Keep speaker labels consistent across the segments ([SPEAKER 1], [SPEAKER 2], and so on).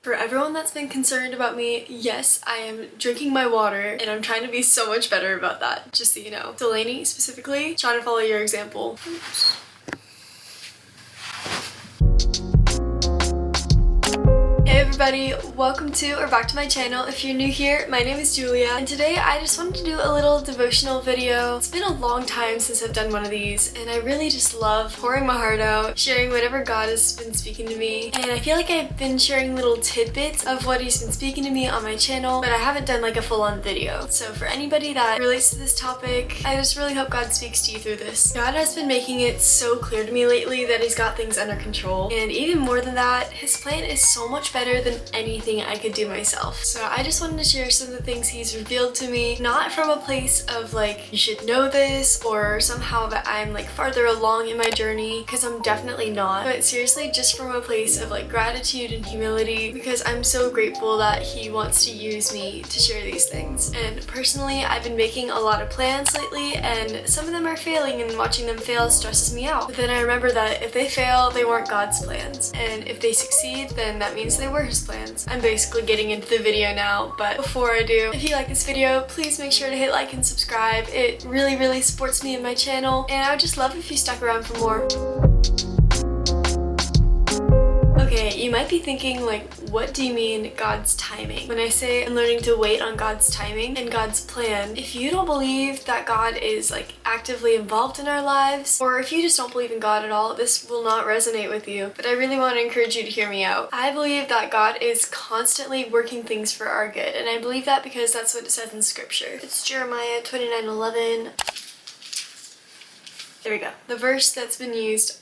[SPEAKER 1] For everyone that's been concerned about me, yes, I am drinking my water and I'm trying to be so much better about that, just so you know. Delaney, specifically, trying to follow your example. Oops. Hey everybody, welcome to or back to my channel. If you're new here, my name is Julia, and today I just wanted to do a little devotional video. It's been a long time since I've done one of these, and I really just love pouring my heart out, sharing whatever God has been speaking to me. And I feel like I've been sharing little tidbits of what he's been speaking to me on my channel, but I haven't done like a full-on video. So for anybody that relates to this topic, I just really hope God speaks to you through this. God has been making it so clear to me lately that he's got things under control, and even more than that, his plan is so much better than anything I could do myself. So I just wanted to share some of the things he's revealed to me, not from a place of like, you should know this, or somehow that I'm like farther along in my journey, because I'm definitely not, but seriously just from a place of like gratitude and humility, because I'm so grateful that he wants to use me to share these things. And personally, I've been making a lot of plans lately, and some of them are failing, and watching them fail stresses me out. But then I remember that if they fail, they weren't God's plans, and if they succeed, then that means they were his plans. I'm basically getting into the video now, but before I do, if you like this video, please make sure to hit like and subscribe. It really supports me and my channel, and I would just love if you stuck around for more. Okay, you might be thinking like, what do you mean God's timing? When I say I'm learning to wait on God's timing and God's plan, if you don't believe that God is like actively involved in our lives, or if you just don't believe in God at all, this will not resonate with you. But I really want to encourage you to hear me out. I believe that God is constantly working things for our good, and I believe that because that's what it says in scripture. It's Jeremiah 29:11. There we go. The verse that's been used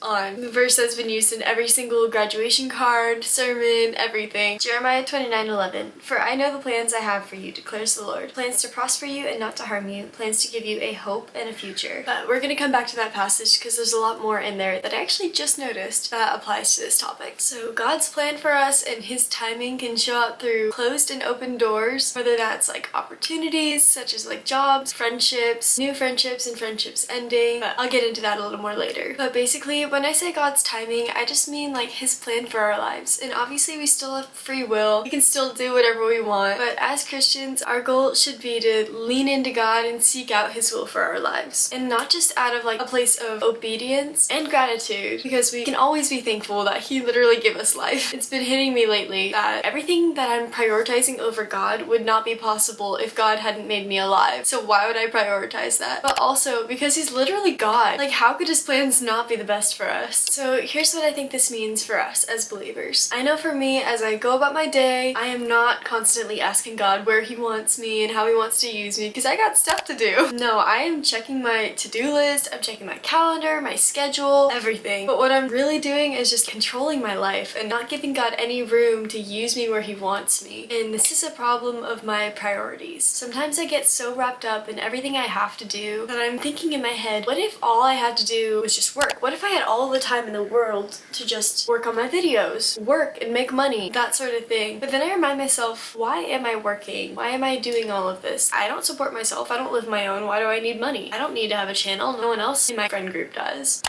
[SPEAKER 1] in every single graduation card, sermon, everything. Jeremiah 29:11. For I know the plans I have for you, declares the Lord. Plans to prosper you and not to harm you. Plans to give you a hope and a future. But we're gonna come back to that passage because there's a lot more in there that I actually just noticed that applies to this topic. So God's plan for us and his timing can show up through closed and open doors, whether that's like opportunities such as like jobs, friendships, new friendships, and friendships ending. But I'll get into that a little more later. But basically, when I say God's timing, I just mean like his plan for our lives. And obviously we still have free will. We can still do whatever we want. But as Christians, our goal should be to lean into God and seek out his will for our lives. And not just out of like a place of obedience and gratitude, because we can always be thankful that he literally gave us life. It's been hitting me lately that everything that I'm prioritizing over God would not be possible if God hadn't made me alive. So why would I prioritize that? But also because he's literally God. Like, how could his plans not be the best for us? So here's what I think this means for us as believers. I know for me, as I go about my day, I am not constantly asking God where he wants me and how he wants to use me, because I got stuff to do. No, I am checking my to-do list, I'm checking my calendar, my schedule, everything. But what I'm really doing is just controlling my life and not giving God any room to use me where he wants me. And this is a problem of my priorities. Sometimes I get so wrapped up in everything I have to do that I'm thinking in my head, what if all I had to do was just work? What if I had all the time in the world to just work on my videos, work and make money, that sort of thing? But then I remind myself, why am I working? Why am I doing all of this? I don't support myself. I don't live my own. Why do I need money? I don't need to have a channel. No one else in my friend group does.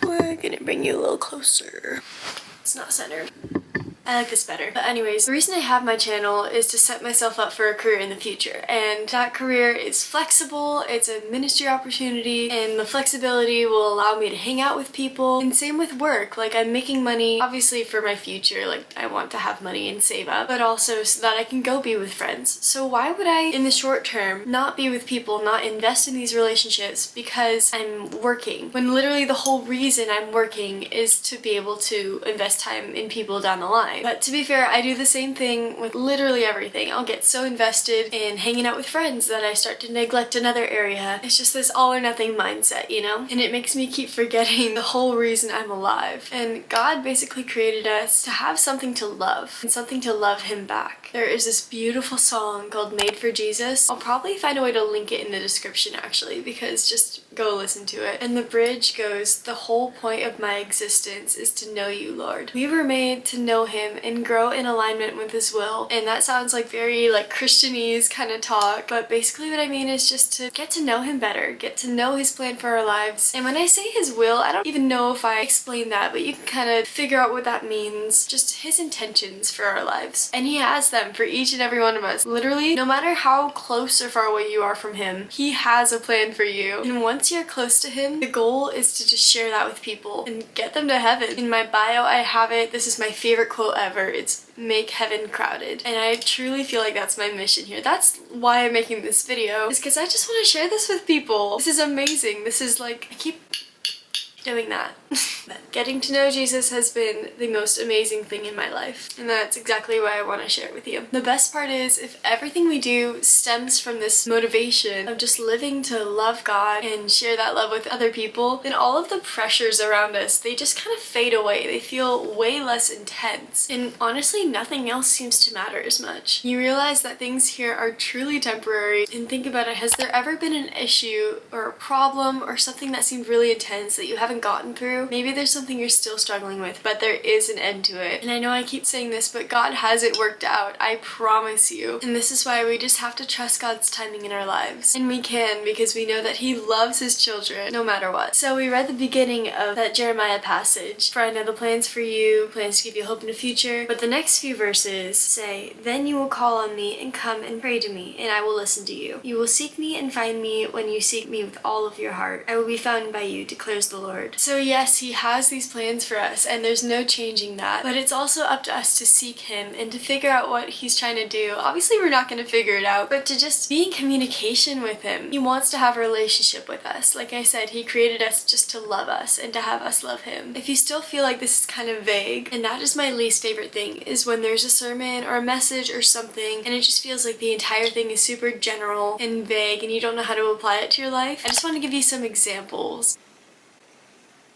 [SPEAKER 1] We're gonna bring you a little closer. It's not centered. I like this better. But anyways, the reason I have my channel is to set myself up for a career in the future. And that career is flexible, it's a ministry opportunity, and the flexibility will allow me to hang out with people. And same with work, like I'm making money, obviously for my future, like I want to have money and save up, but also so that I can go be with friends. So why would I, in the short term, not be with people, not invest in these relationships because I'm working, when literally the whole reason I'm working is to be able to invest time in people down the line. But to be fair, I do the same thing with literally everything. I'll get so invested in hanging out with friends that I start to neglect another area. It's just this all or nothing mindset, you know? And it makes me keep forgetting the whole reason I'm alive. And God basically created us to have something to love and something to love him back. There is this beautiful song called Made for Jesus. I'll probably find a way to link it in the description actually, because just go listen to it. And the bridge goes, "The whole point of my existence is to know you, Lord." We were made to know him and grow in alignment with his will. And that sounds like very like Christianese kind of talk, but basically what I mean is just to get to know him better, get to know his plan for our lives. And when I say his will, I don't even know if I explain that, but you can kind of figure out what that means. Just his intentions for our lives. And he has them for each and every one of us. Literally, no matter how close or far away you are from him, he has a plan for you. And once you're close to him, the goal is to just share that with people and get them to heaven. In my bio, I have it. This is my favorite quote ever. It's "Make heaven crowded." And I truly feel like that's my mission here. That's why I'm making this video, is because I just want to share this with people. This is amazing. This is like, I keep doing that. But getting to know Jesus has been the most amazing thing in my life, and that's exactly why I want to share it with you. The best part is, if everything we do stems from this motivation of just living to love God and share that love with other people, then all of the pressures around us, they just kind of fade away. They feel way less intense, and honestly nothing else seems to matter as much. You realize that things here are truly temporary, and think about it, has there ever been an issue or a problem or something that seemed really intense that you haven't gotten through? Maybe there's something you're still struggling with, but there is an end to it. And I know I keep saying this, but God has it worked out. I promise you. And this is why we just have to trust God's timing in our lives. And we can, because we know that he loves his children no matter what. So we read the beginning of that Jeremiah passage. "For I know the plans for you, plans to give you hope in the future." But the next few verses say, "Then you will call on me and come and pray to me, and I will listen to you. You will seek me and find me when you seek me with all of your heart. I will be found by you, declares the Lord." So yes, he has these plans for us, and there's no changing that. But it's also up to us to seek him and to figure out what he's trying to do. Obviously, we're not going to figure it out, but to just be in communication with him. He wants to have a relationship with us. Like I said, he created us just to love us and to have us love him. If you still feel like this is kind of vague, and that is my least favorite thing, is when there's a sermon or a message or something, and it just feels like the entire thing is super general and vague, and you don't know how to apply it to your life. I just want to give you some examples.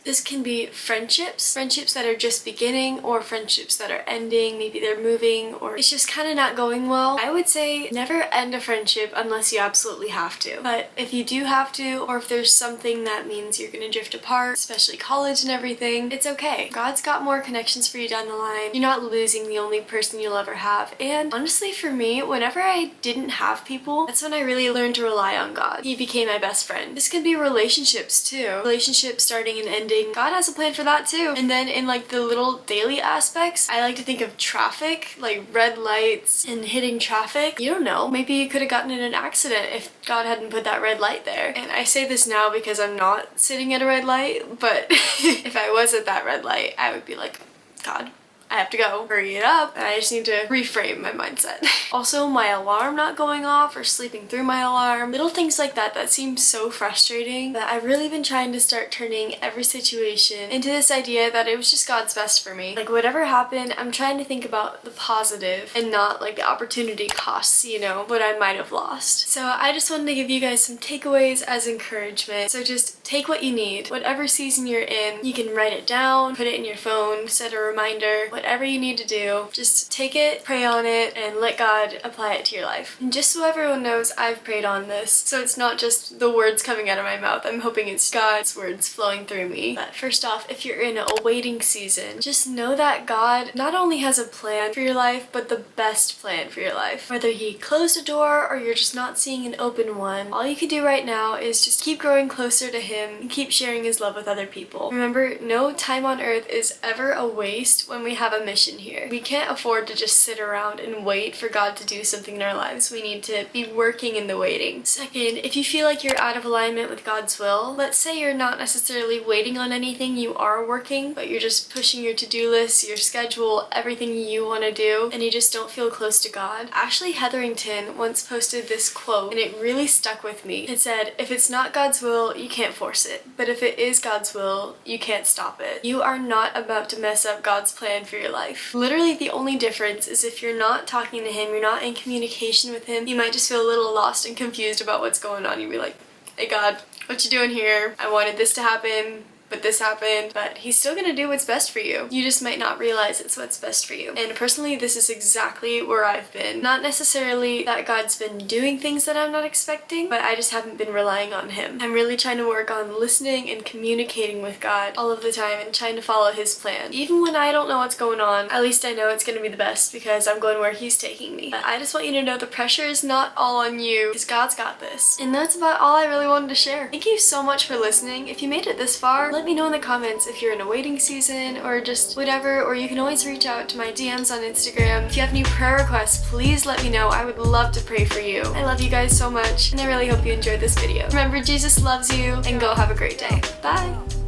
[SPEAKER 1] This can be friendships that are just beginning, or friendships that are ending. Maybe they're moving, or it's just kind of not going well. I would say never end a friendship unless you absolutely have to. But if you do have to, or if there's something that means you're gonna drift apart, especially college and everything, it's okay. God's got more connections for you down the line. You're not losing the only person you'll ever have. And honestly, for me, whenever I didn't have people, that's when I really learned to rely on God. He became my best friend. This can be relationships too. Relationships starting and ending. God has a plan for that too. And then in like the little daily aspects, I like to think of traffic, like red lights and hitting traffic. You don't know, maybe you could have gotten in an accident if God hadn't put that red light there. And I say this now because I'm not sitting at a red light, but if I was at that red light, I would be like, God, I have to go. Hurry it up. I just need to reframe my mindset. Also, my alarm not going off or sleeping through my alarm. Little things like that that seem so frustrating, that I've really been trying to start turning every situation into this idea that it was just God's best for me. Like whatever happened, I'm trying to think about the positive and not like the opportunity costs, you know, what I might have lost. So I just wanted to give you guys some takeaways as encouragement. So just take what you need. Whatever season you're in, you can write it down, put it in your phone, set a reminder, whatever you need to do, just take it, pray on it, and let God apply it to your life. And just so everyone knows, I've prayed on this, so it's not just the words coming out of my mouth. I'm hoping it's God's words flowing through me. But first off, if you're in a waiting season, just know that God not only has a plan for your life, but the best plan for your life. Whether he closed a door or you're just not seeing an open one, all you can do right now is just keep growing closer to him and keep sharing his love with other people. Remember, no time on earth is ever a waste when we have a mission here. We can't afford to just sit around and wait for God to do something in our lives. We need to be working in the waiting. Second, if you feel like you're out of alignment with God's will, let's say you're not necessarily waiting on anything, you are working, but you're just pushing your to-do list, your schedule, everything you want to do, and you just don't feel close to God. Ashley Hetherington once posted this quote, and it really stuck with me. It said, "If it's not God's will, you can't force it. But if it is God's will, you can't stop it." You are not about to mess up God's plan for your life. Literally the only difference is if you're not talking to him, you're not in communication with him, you might just feel a little lost and confused about what's going on. You'd be like, "Hey God, what you doing here? I wanted this to happen, but this happened, but he's still gonna do what's best for you. You just might not realize it's what's best for you. And personally, this is exactly where I've been. Not necessarily that God's been doing things that I'm not expecting, but I just haven't been relying on him. I'm really trying to work on listening and communicating with God all of the time and trying to follow his plan. Even when I don't know what's going on, at least I know it's gonna be the best because I'm going where he's taking me. But I just want you to know the pressure is not all on you because God's got this. And that's about all I really wanted to share. Thank you so much for listening. If you made it this far, let me know in the comments if you're in a waiting season or just whatever, or you can always reach out to my DMs on Instagram. If you have any prayer requests, please let me know. I would love to pray for you. I love you guys so much, and I really hope you enjoyed this video. Remember, Jesus loves you, and go have a great day. Bye!